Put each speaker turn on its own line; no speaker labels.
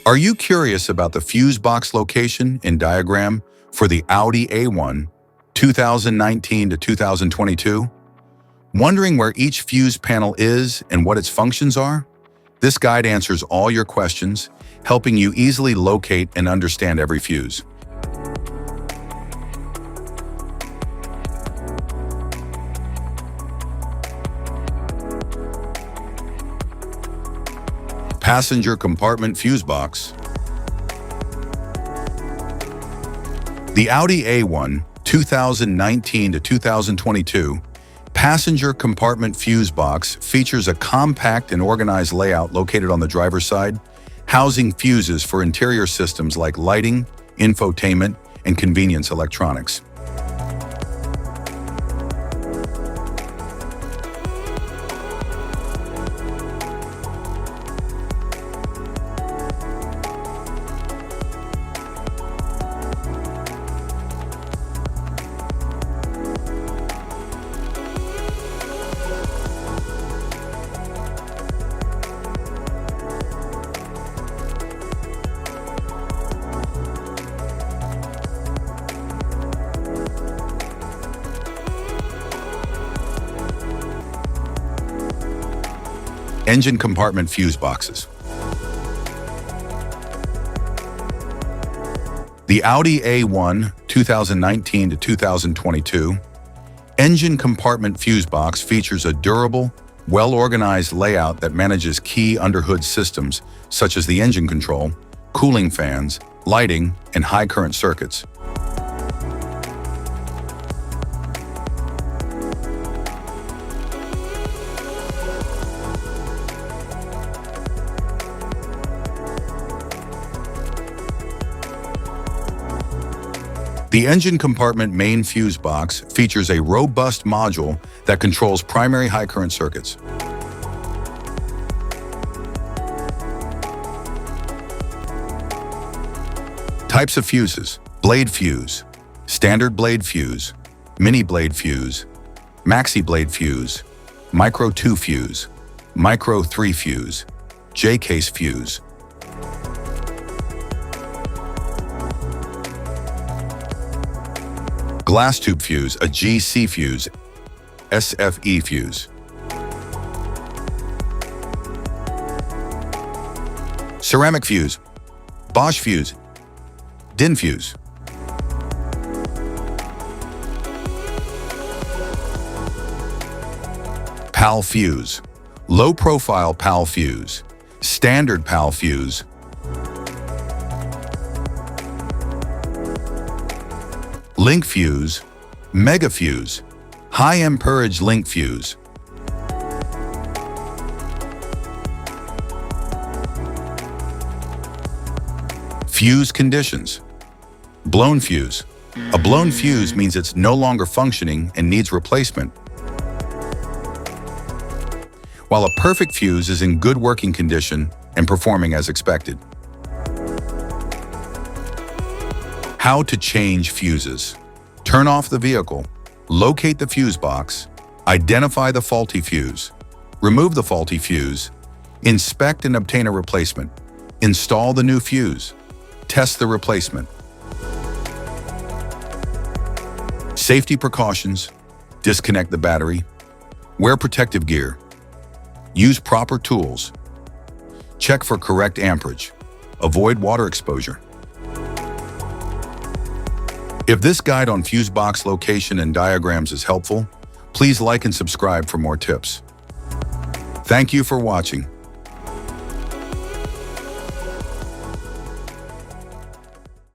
Are you curious about the fuse box location and diagram for the Audi A1 2019 to 2022? Wondering where each fuse panel is and what its functions are? This guide answers all your questions, helping you easily locate and understand every fuse. Passenger compartment fuse box. The Audi A1 2019 to 2022 passenger compartment fuse box features a compact and organized layout located on the driver's side, housing fuses for interior systems like lighting, infotainment, and convenience electronics. Engine compartment fuse boxes. The Audi A1 2019 to 2022 engine compartment fuse box features a durable, well-organized layout that manages key underhood systems such as the engine control, cooling fans, lighting, and high-current circuits. The engine compartment main fuse box features a robust module that controls primary high current circuits. Types of fuses: blade fuse, standard blade fuse, mini blade fuse, maxi blade fuse, micro 2 fuse, micro 3 fuse, J-case fuse. Glass tube fuse, a GC fuse, SFE fuse. Ceramic fuse, Bosch fuse, DIN fuse. PAL fuse, low profile PAL fuse, standard PAL fuse. Link fuse, mega fuse, high amperage link fuse. Fuse conditions. Blown fuse. A blown fuse means it's no longer functioning and needs replacement, while a perfect fuse is in good working condition and performing as expected. How to change fuses. Turn off the vehicle, locate the fuse box, identify the faulty fuse, remove the faulty fuse, inspect and obtain a replacement, install the new fuse, test the replacement. Safety precautions: disconnect the battery, wear protective gear, use proper tools, check for correct amperage, avoid water exposure. If this guide on fuse box location and diagrams is helpful, please like and subscribe for more tips. Thank you for watching.